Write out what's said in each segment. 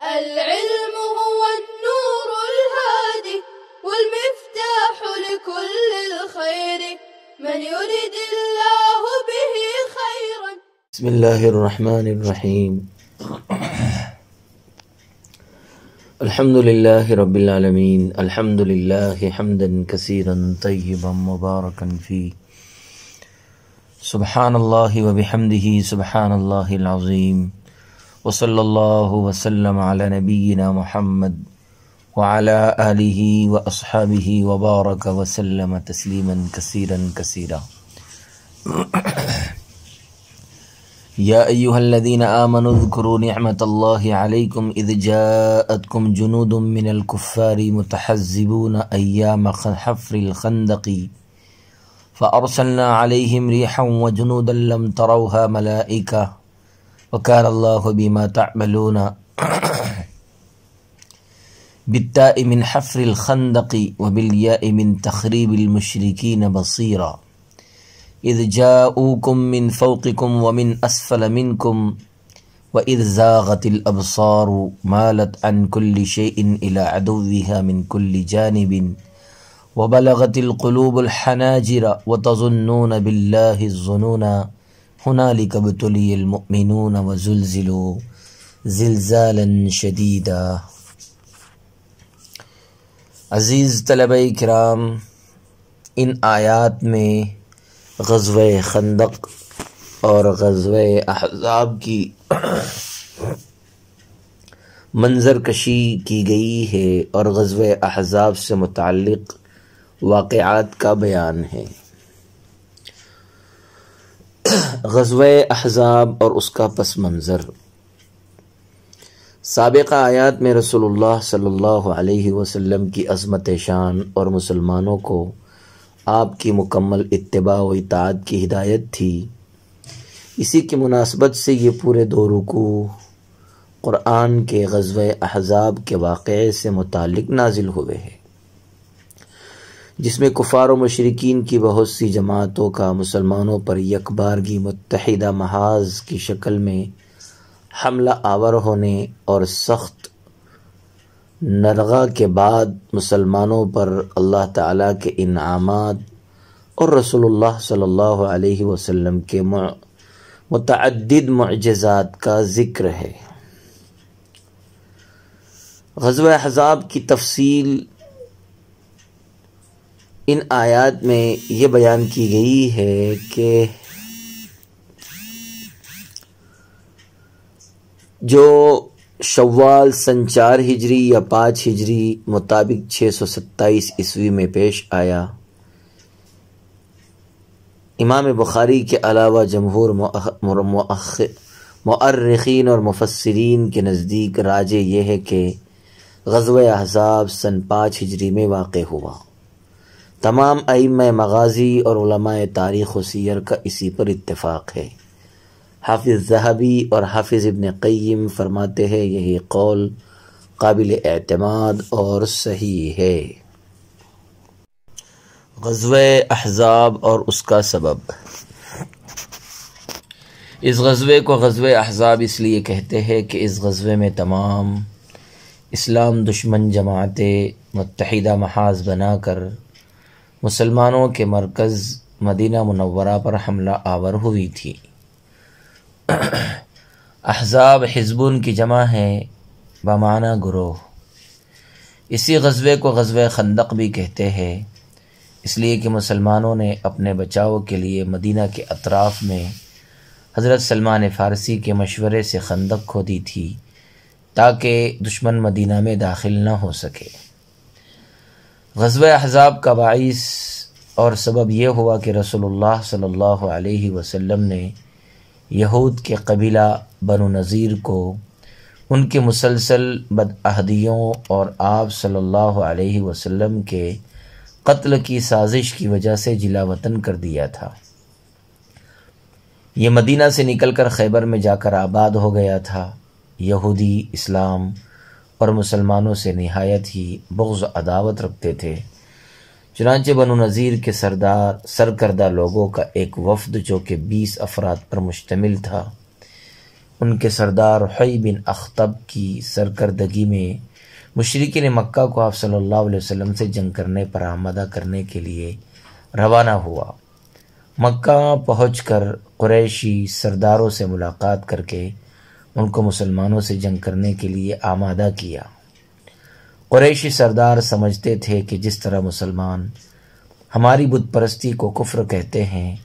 العلم هو النور الهادي والمفتاح لكل الخير من يرد الله به خيرا. بسم الله الرحمن الرحيم. الحمد لله رب العالمين. الحمد لله حمدا كثيرا طيبا مباركا فيه. سبحان الله وبحمده سبحان الله العظيم. وصلى الله وسلم على نبينا محمد وعلى آله وأصحابه وبارك وسلم تسليما كثيرا كثيرا. يا أيها الذين آمنوا اذكروا نعمة الله عليكم إذ جاءتكم جنود من الكفار متحزبون أيام حفر الخندق فأرسلنا عليهم ريحا وجنودا لم تروها ملائكة وكان الله بما تعملون بالتاء من حفر الخندق وبالياء من تخريب المشركين بصيرا. إذ جاءوكم من فوقكم ومن أسفل منكم وإذ زاغت الأبصار مالت عن كل شيء إلى عدوها من كل جانب وبلغت القلوب الحناجر وتظنون بالله الظنون هنالك ابتلي المؤمنون وزلزلوا زلزالا شديدا. عزیز طلبہ کرام، ان آیات میں غزوہ خندق اور غزوہ احزاب کی منظر کشی کی گئی ہے اور غزوہ احزاب سے متعلق واقعات کا بیان ہے۔ غزوہ احزاب اور اس کا پس منظر۔ سابقہ آیات میں رسول اللہ صلی اللہ علیہ وسلم کی عظمت شان اور مسلمانوں کو آپ کی مکمل اتباع و اطاعت کی ہدایت تھی۔ اسی کی مناسبت سے یہ پورے 2 رکوع قرآن کے غزوہ احزاب کے واقعے سے متعلق نازل ہوئے ہیں، جس میں کفار و مشرکین کی بہت سی جماعتوں کا مسلمانوں پر یکبارگی متحدہ محاذ کی شکل میں حملہ آور ہونے اور سخت نرغہ کے بعد مسلمانوں پر اللہ تعالیٰ کے انعامات اور رسول اللہ صلی اللہ علیہ وسلم کے متعدد معجزات کا ذکر ہے۔ غزوہ احزاب کی تفصیل ان آیات میں یہ بیان کی گئی ہے کہ جو شوال سن 4 ہجری یا 5 ہجری مطابق 627 عیسوی میں پیش آیا، امام بخاری کے علاوہ جمہور مؤرخین اور مفسرین کے نزدیک راجح یہ ہے کہ غزوہ احزاب سن 5 ہجری میں واقع ہوا۔ تمام ائمہ مغازی اور علماء تاریخ و سیر کا اسی پر اتفاق ہے۔ حافظ ذہبی اور حافظ ابن قیم فرماتے ہیں یہی قول قابل اعتماد اور صحیح ہے۔ غزوہ احزاب اور اس کا سبب۔ اس غزوے کو غزوہ احزاب اس لیے کہتے ہیں کہ اس غزوے میں تمام اسلام دشمن جماعتیں متحدہ محاذ بنا کر مسلمانوں کے مرکز مدینہ منورہ پر حملہ آور ہوئی تھی۔ احزاب حزبون کی جمع ہے بمعنی گروہ۔ اسی غزوے کو غزوہ خندق بھی کہتے ہیں، اس لیے کہ مسلمانوں نے اپنے بچاؤ کے لیے مدینہ کے اطراف میں حضرت سلمان فارسی کے مشورے سے خندق کھودی تھی تاکہ دشمن مدینہ میں داخل نہ ہو سکے۔ غزوہ احزاب کا باعث اور سبب یہ ہوا کہ رسول اللہ صلی اللہ علیہ وسلم نے یہود کے قبیلہ بنو نذیر کو ان کے مسلسل بدعہدیوں اور آپ صلی اللہ علیہ وسلم کے قتل کی سازش کی وجہ سے جلا وطن کر دیا تھا۔ یہ مدینہ سے نکل کر خیبر میں جا کر آباد ہو گیا تھا۔ یہودی اسلام اور مسلمانوں سے نہایت ہی بغض و عداوت رکھتے تھے، چنانچہ بنو نذیر کے سرکردہ لوگوں کا ایک وفد جو کہ 20 افراد پر مشتمل تھا، ان کے سردار حی بن اخطب کی سرکردگی میں مشرکین مکہ کو آپ صلی اللہ علیہ وسلم سے جنگ کرنے پر آمادہ کرنے کے لیے روانہ ہوا۔ مکہ پہنچ کر قریشی سرداروں سے ملاقات کر کے ان کو مسلمانوں سے جنگ کرنے کے لیے آمادہ کیا۔ قریشی سردار سمجھتے تھے کہ جس طرح مسلمان ہماری بت پرستی کو کفر کہتے ہیں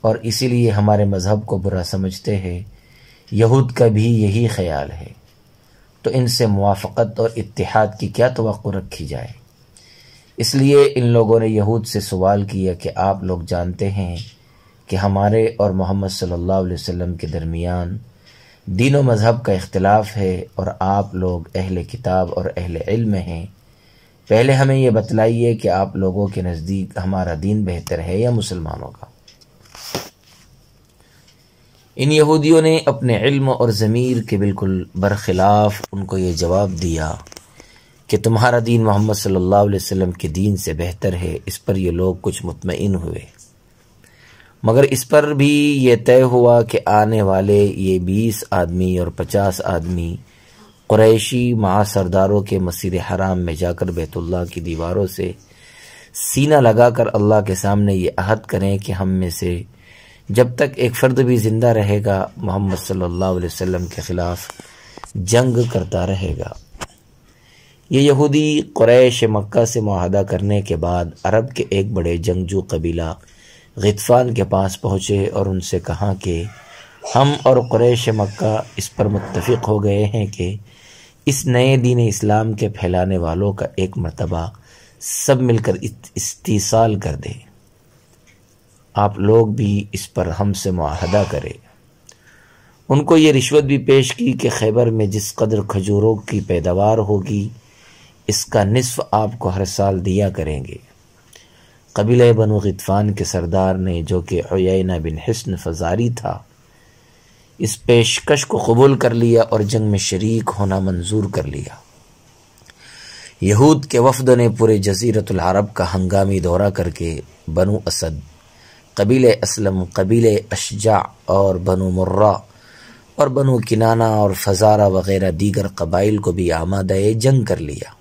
اور اسی لیے ہمارے مذہب کو برا سمجھتے ہیں، یہود کا بھی یہی خیال ہے، تو ان سے موافقت اور اتحاد کی کیا توقع رکھی جائے؟ اس لیے ان لوگوں نے یہود سے سوال کیا کہ آپ لوگ جانتے ہیں کہ ہمارے اور محمد صلی اللہ علیہ وسلم کے درمیان دین و مذہب کا اختلاف ہے اور آپ لوگ اہل کتاب اور اہل علم ہیں، پہلے ہمیں یہ بتلائیے کہ آپ لوگوں کے نزدیک ہمارا دین بہتر ہے یا مسلمانوں کا؟ ان یہودیوں نے اپنے علم اور ضمیر کے بالکل برخلاف ان کو یہ جواب دیا کہ تمہارا دین محمد صلی اللہ علیہ وسلم کے دین سے بہتر ہے۔ اس پر یہ لوگ کچھ مطمئن ہوئے، مگر اس پر بھی یہ طے ہوا کہ آنے والے یہ 20 آدمی اور 50 آدمی قریشی مع سرداروں کے مسجد حرام میں جا کر بیت اللہ کی دیواروں سے سینہ لگا کر اللہ کے سامنے یہ عہد کریں کہ ہم میں سے جب تک ایک فرد بھی زندہ رہے گا محمد صلی اللہ علیہ وسلم کے خلاف جنگ کرتا رہے گا۔ یہ یہودی قریش مکہ سے معاہدہ کرنے کے بعد عرب کے ایک بڑے جنگجو قبیلہ غطفان کے پاس پہنچے اور ان سے کہا کہ ہم اور قریش مکہ اس پر متفق ہو گئے ہیں کہ اس نئے دین اسلام کے پھیلانے والوں کا ایک مرتبہ سب مل کر استیصال کر دیں، آپ لوگ بھی اس پر ہم سے معاہدہ کریں۔ ان کو یہ رشوت بھی پیش کی کہ خیبر میں جس قدر کھجوروں کی پیداوار ہوگی اس کا نصف آپ کو ہر سال دیا کریں گے۔ قبیلہ بنو غطفان کے سردار نے، جو کہ عیینہ بن حصن فزاری تھا، اس پیشکش کو قبول کر لیا اور جنگ میں شریک ہونا منظور کر لیا۔ یہود کے وفد نے پورے جزیرۃ العرب کا ہنگامی دورہ کر کے بنو اسد، قبیلہ اسلم، قبیلہ اشجع اور بنو مرہ اور بنو کنانہ اور فزارہ وغیرہ دیگر قبائل کو بھی آمادہ جنگ کر لیا۔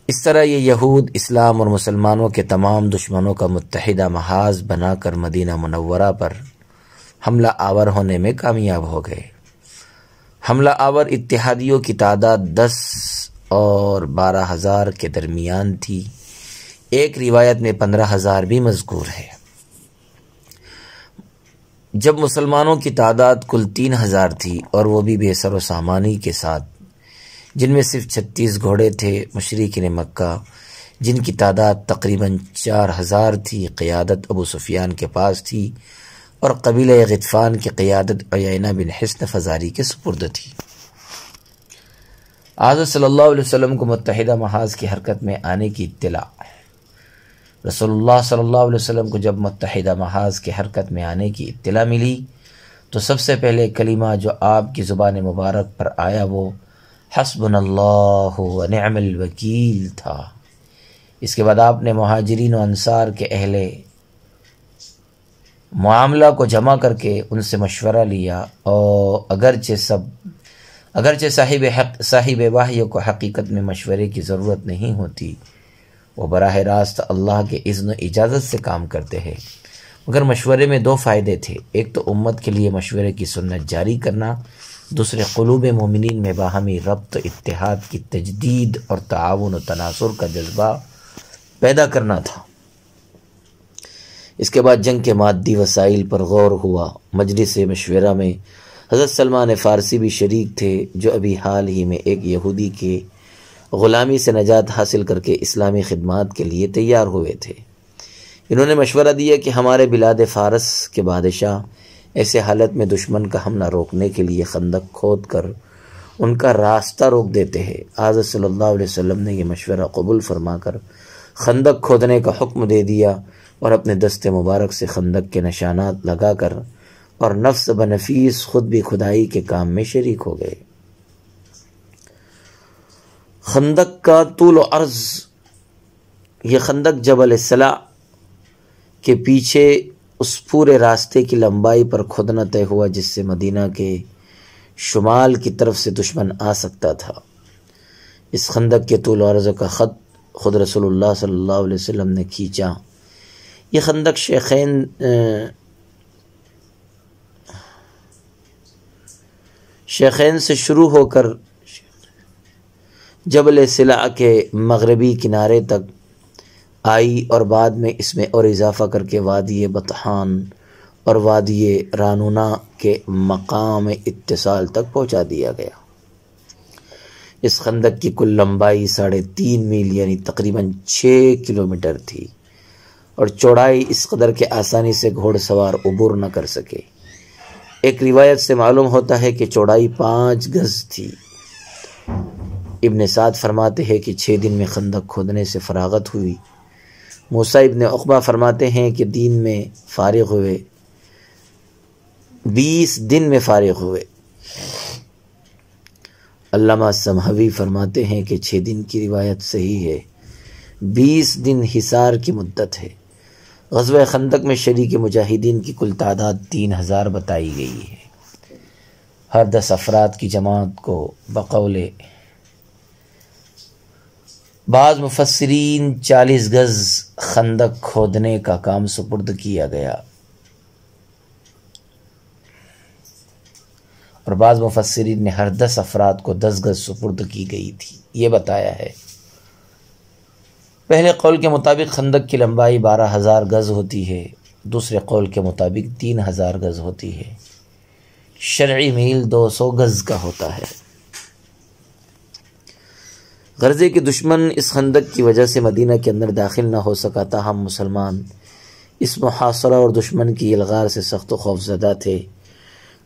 اس طرح یہ یہود اسلام اور مسلمانوں کے تمام دشمنوں کا متحدہ محاذ بنا کر مدینہ منورہ پر حملہ آور ہونے میں کامیاب ہو گئے۔ حملہ آور اتحادیوں کی تعداد 10 اور 12,000 کے درمیان تھی، ایک روایت میں 15,000 بھی مذکور ہے۔ جب مسلمانوں کی تعداد کل 3,000 تھی اور وہ بھی بے سر و سامانی کے ساتھ، جن میں صرف 36 گھوڑے تھے، مشرکین مکہ جن کی تعداد تقریباً 4,000 تھی، قیادت ابو سفیان کے پاس تھی اور قبیلہ غطفان کی قیادت عیینہ بن حصن فزاری کے سپرد تھی۔ حضرت صلی اللہ علیہ وسلم کو متحدہ محاذ کی حرکت میں آنے کی اطلاع، رسول اللہ صلی اللہ علیہ وسلم کو جب متحدہ محاذ کی حرکت میں آنے کی اطلاع ملی تو سب سے پہلے کلمہ جو آپ کی زبان مبارک پر آیا وہ حسبنا اللہ و نعم الوکیل تھا۔ اس کے بعد آپ نے مہاجرین و انصار کے اہل معاملہ کو جمع کر کے ان سے مشورہ لیا، اور اگرچہ صاحب وحی کو حقیقت میں مشورے کی ضرورت نہیں ہوتی، وہ براہ راست اللہ کے اذن و اجازت سے کام کرتے ہیں، مگر مشورے میں 2 فائدے تھے، ایک تو امت کے لیے مشورے کی سنت جاری کرنا، دوسرے قلوب مومنین میں باہمی ربط، اتحاد کی تجدید اور تعاون و تناصر کا جذبہ پیدا کرنا تھا۔ اس کے بعد جنگ کے مادی وسائل پر غور ہوا۔ مجلس مشورہ میں حضرت سلمان فارسی بھی شریک تھے، جو ابھی حال ہی میں ایک یہودی کے غلامی سے نجات حاصل کر کے اسلامی خدمات کے لیے تیار ہوئے تھے۔ انہوں نے مشورہ دیا کہ ہمارے بلاد فارس کے بادشاہ ایسے حالت میں دشمن کا حملہ روکنے کے لیے خندق کھود کر ان کا راستہ روک دیتے ہیں۔ حضرت صلی اللہ علیہ وسلم نے یہ مشورہ قبول فرما کر خندق کھودنے کا حکم دے دیا اور اپنے دست مبارک سے خندق کے نشانات لگا کر اور نفس بنفیس خود بھی کھدائی کے کام میں شریک ہو گئے۔ خندق کا طول و عرض، یہ خندق جبل الصلاع کے پیچھے اس پورے راستے کی لمبائی پر کھودنا طے ہوا جس سے مدینہ کے شمال کی طرف سے دشمن آ سکتا تھا۔ اس خندق کے طول و عرض کا خط خود رسول اللہ صلی اللہ علیہ وسلم نے کھینچا۔ یہ خندق شیخین سے شروع ہو کر جبل سلع کے مغربی کنارے تک آئی اور بعد میں اس میں اور اضافہ کر کے وادی بطحان اور وادی رانونا کے مقام اتصال تک پہنچا دیا گیا۔ اس خندق کی کل لمبائی 3.5 میل یعنی تقریباً 6 کلومیٹر تھی اور چوڑائی اس قدر کے آسانی سے گھوڑ سوار عبور نہ کر سکے۔ ایک روایت سے معلوم ہوتا ہے کہ چوڑائی 5 گز تھی۔ ابن سعد فرماتے ہیں کہ 6 دن میں خندق کھودنے سے فراغت ہوئی۔ موسیٰ ابن عقبہ فرماتے ہیں کہ 20 دن میں فارغ ہوئے۔ علامہ سمہوی فرماتے ہیں کہ 6 دن کی روایت صحیح ہے، 20 دن حصار کی مدت ہے۔ غزوہ خندق میں شریک مجاہدین کی کل تعداد 3000 بتائی گئی ہے۔ ہر 10 افراد کی جماعت کو بقول بعض مفسرین 40 گز خندق کھودنے کا کام سپرد کیا گیا اور بعض مفسرین نے ہر 10 افراد کو 10 گز سپرد کی گئی تھی، یہ بتایا ہے۔ پہلے قول کے مطابق خندق کی لمبائی 12,000 گز ہوتی ہے، دوسرے قول کے مطابق 3,000 گز ہوتی ہے۔ شرعی میل 200 گز کا ہوتا ہے۔ غرضے کہ دشمن اس خندق کی وجہ سے مدینہ کے اندر داخل نہ ہو سکا، تاہم مسلمان اس محاصرہ اور دشمن کی الغار سے سخت و خوف زدہ تھے۔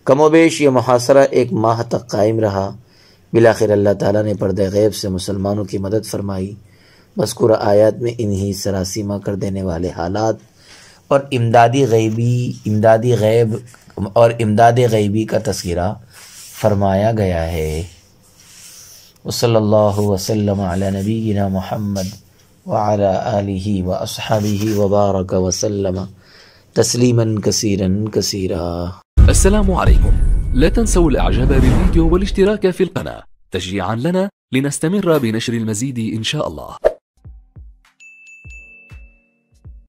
کم و بیش یہ محاصرہ 1 ماہ تک قائم رہا۔ بالآخر اللہ تعالیٰ نے پردہ غیب سے مسلمانوں کی مدد فرمائی۔ مذکورہ آیات میں انہی سراسیمہ کر دینے والے حالات اور امداد غیبی کا تذکرہ فرمایا گیا ہے۔ وصلی اللہ وسلم علی نبینا محمد وعلی آلہ واصحابہ وبارک وسلم تسلیما کثیرا کثیرا۔ السلام عليكم. لا تنسوا الاعجاب بالفيديو والاشتراك في القناة تشجيعا لنا لنستمر بنشر المزيد إن شاء الله.